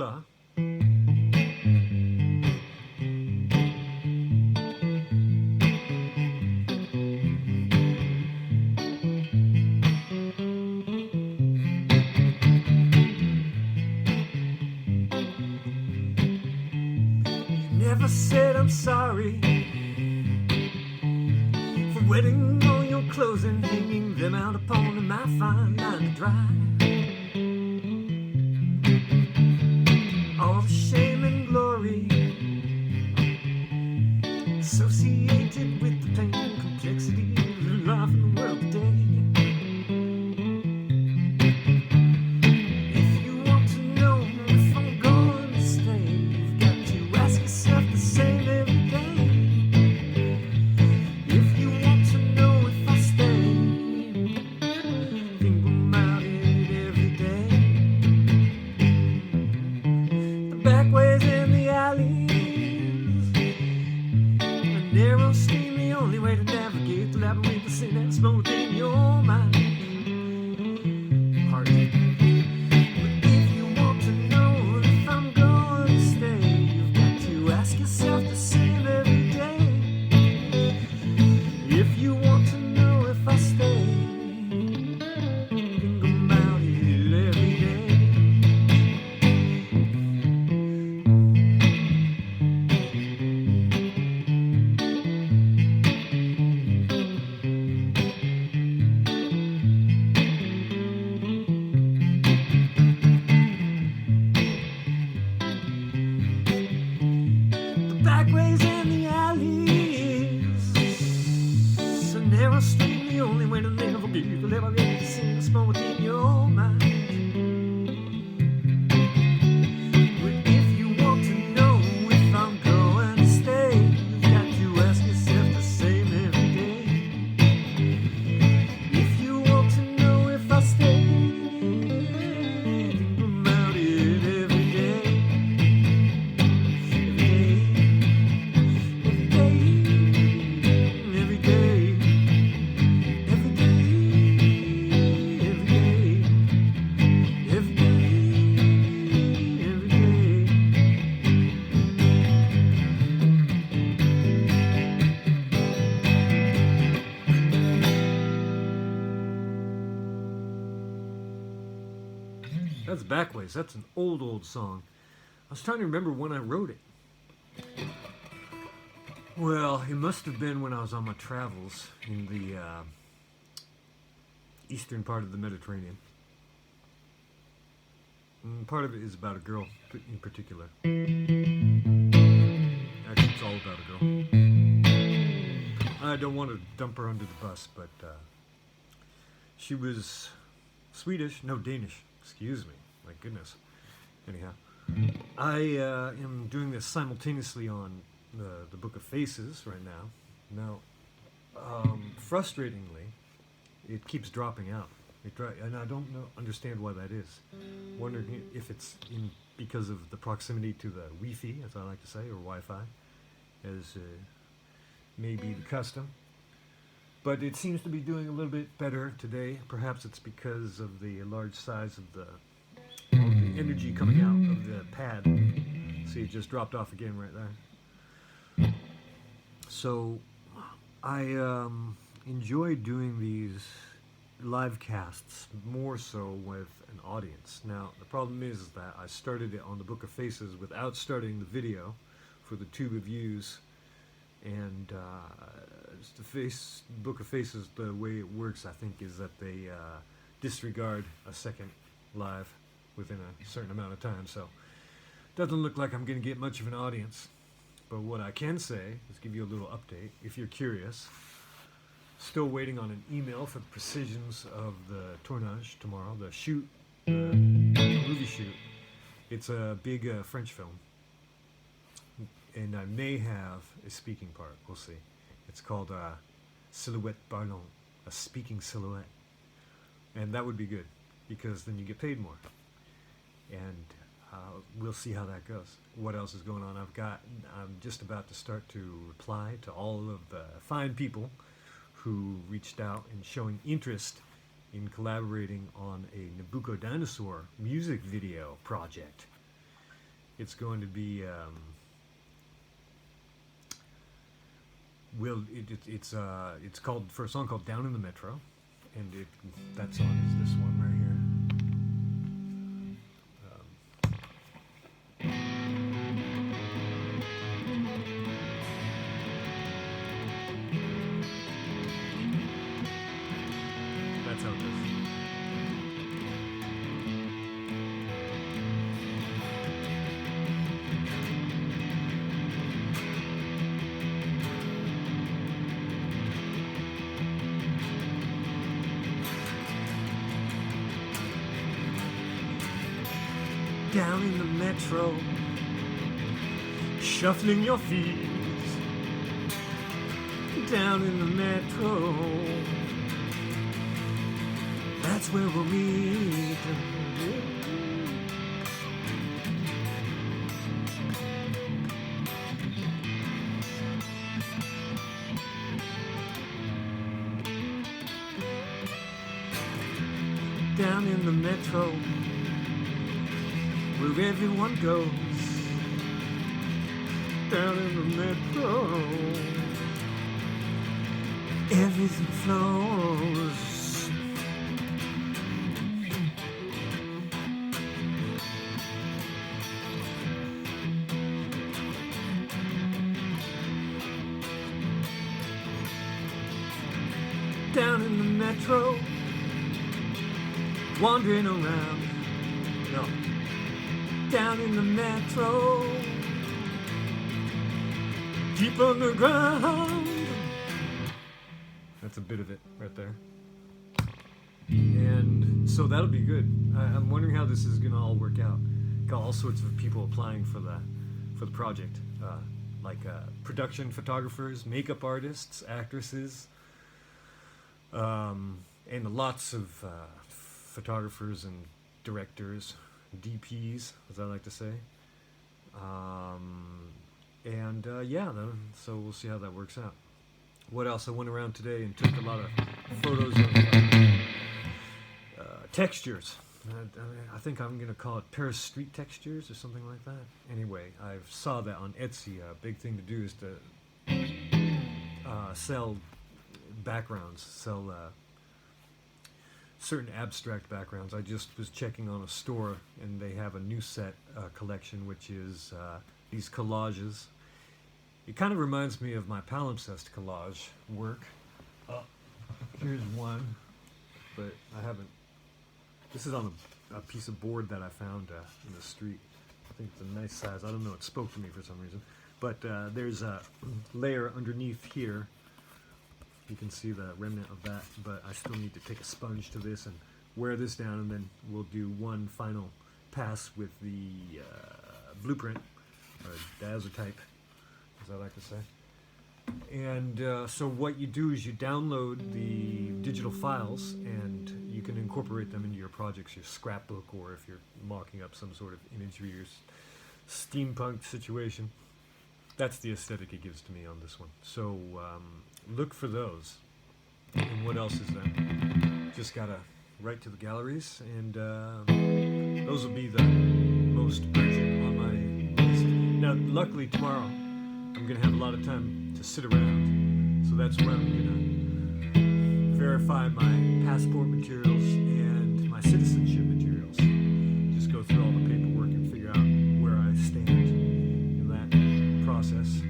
Hola. Never said I'm sorry for wetting all your clothes and hanging them out upon my fine line to dry. All the shame and glory associated with the pain and complexity of life in the world today. If you want to know if I'm going to stay, you've got to ask yourself the same every day. If you want to know if I stay, think about it every day. The backways and the alleys, a narrow stream, the only way to navigate the labyrinth of sin that's flowing in your mind. Heart. But if you want to know if I'm going to stay, you've got to ask yourself the same every day. If you want to know if I stay, think about it every day. The backways and the alleys, a narrow stream, the only way to navigate the labyrinth of sin that's flowing in your mind. But if you want to know if I'm going to stay, you've got to ask yourself the same every day. If you want to know if I stay, think about it every day. Every day, every day, every day, every day. That's Backways. That's an old song. I was trying to remember when I wrote it. Well, it must have been when I was on my travels in the eastern part of the Mediterranean. Part of it is about a girl in particular. Actually, it's all about a girl. I don't want to dump her under the bus, but she was Swedish, no, Danish. Excuse me. My goodness. Anyhow, I am doing this simultaneously on the Book of Faces right now. Now, frustratingly, it keeps dropping out. And I don't understand why that is. Wondering if it's because of the proximity to the Wi-Fi, as I like to say, or Wi-Fi, as may be the custom. But it seems to be doing a little bit better today. Perhaps it's because of the large size of the energy coming out of the pad. See, it just dropped off again right there. So I enjoy doing these live casts more so with an audience. Now, the problem is that I started it on the Book of Faces without starting the video for the tube of views. And Book of Faces, the way it works, I think, is that they disregard a second live within a certain amount of time. So it doesn't look like I'm going to get much of an audience. But what I can say is give you a little update if you're curious. Still waiting on an email for the precisions of the tournage tomorrow, the shoot, the movie shoot. It's a big French film. And I may have a speaking part. We'll see. It's called Silhouette Parlant, a speaking silhouette. And that would be good, because then you get paid more. And we'll see how that goes. What else is going on? I'm just about to start to reply to all of the fine people who reached out and showing interest in collaborating on a Nabucco Dinosaur music video project. It's going to be it's called, for a song called "Down in the Metro," and that song is this one right here. That's how it goes. Down in the metro, shuffling your feet. Down in the metro, that's where we'll meet. Down in the metro, where everyone goes. Down in the metro, everything flows. Down in the metro, wandering around. No. Down in the metro, deep underground. That's a bit of it right there. And so that'll be good. I'm wondering how this is gonna all work out. Got all sorts of people applying for the project, like production photographers, makeup artists, actresses, and lots of photographers and directors, DPs, as I like to say. So we'll see how that works out. What else? I went around today and took a lot of photos of textures. I think I'm going to call it Paris street textures or something like that. Anyway, I saw that on Etsy. A big thing to do is to sell backgrounds, sell certain abstract backgrounds. I just was checking on a store, and they have a new set collection, which is these collages. It kind of reminds me of my palimpsest collage work. Here's one, but I haven't. This is on a piece of board that I found in the street. I think it's a nice size. I don't know, it spoke to me for some reason. But there's a layer underneath here. You can see the remnant of that, but I still need to take a sponge to this and wear this down, and then we'll do one final pass with the blueprint, or daguerreotype, as I like to say. And so what you do is you download the digital files, and you can incorporate them into your projects, your scrapbook, or if you're mocking up some sort of imagery or steampunk situation. That's the aesthetic it gives to me on this one. So look for those. And what else is there? Just gotta write to the galleries, and those will be the most urgent on my list. Now, luckily tomorrow I'm gonna have a lot of time to sit around, so that's where I'm gonna verify my passport materials and my citizenship materials. Just go through all the paperwork and figure out where I stand in that process.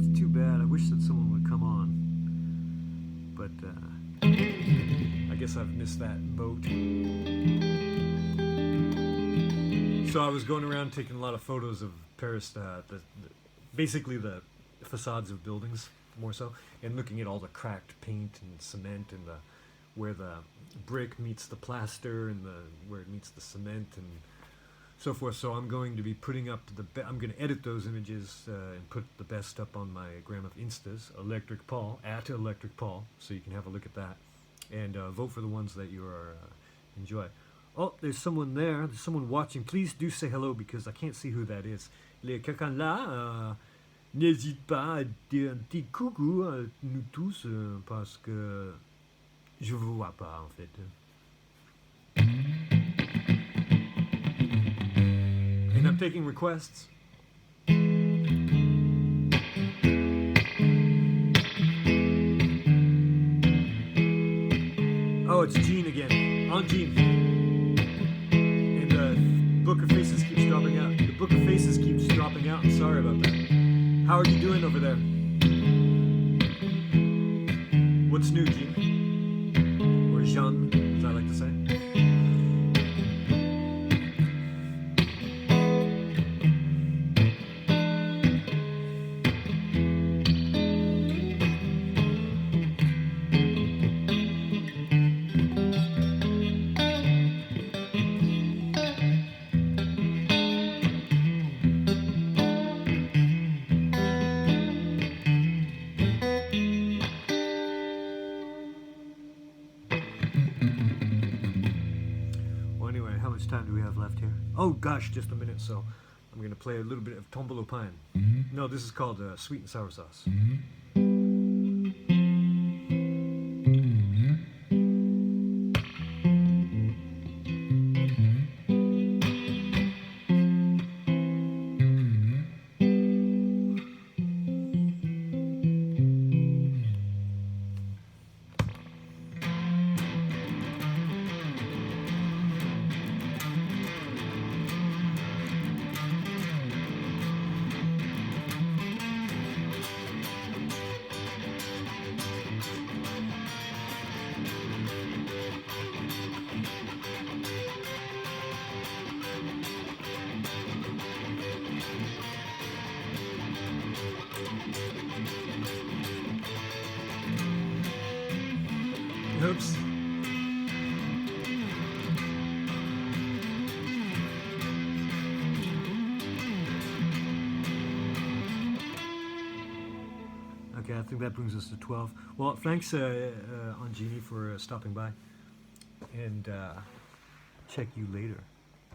It's too bad. I wish that someone would come on, but I guess I've missed that boat. So I was going around taking a lot of photos of Paris, basically the facades of buildings, more so, and looking at all the cracked paint and cement, and where the brick meets the plaster, and where it meets the cement, and so forth. So I'm going to be putting up I'm going to edit those images and put the best up on my gram of Instas, Electric Paul, at Electric Paul, so you can have a look at that, and vote for the ones that you are enjoy. Oh, there's someone there. There's someone watching. Please do say hello, because I can't see who that is. Il y a quelqu'un là. N'hésite pas à dire un petit coucou à nous tous, parce que je vous vois pas, en fait. I'm taking requests. Oh, it's Gene again. On Gene. And the Book of Faces keeps dropping out. The Book of Faces keeps dropping out. Sorry about that. How are you doing over there? What's new, Gene? Or Jean, as I like to say. Time do we have left here? Oh gosh, just a minute, so I'm going to play a little bit of Tombolo Pine. No, this is called Sweet and Sour Sauce. Oops. Okay, I think that brings us to 12. Well, thanks, Angini, for stopping by. And check you later.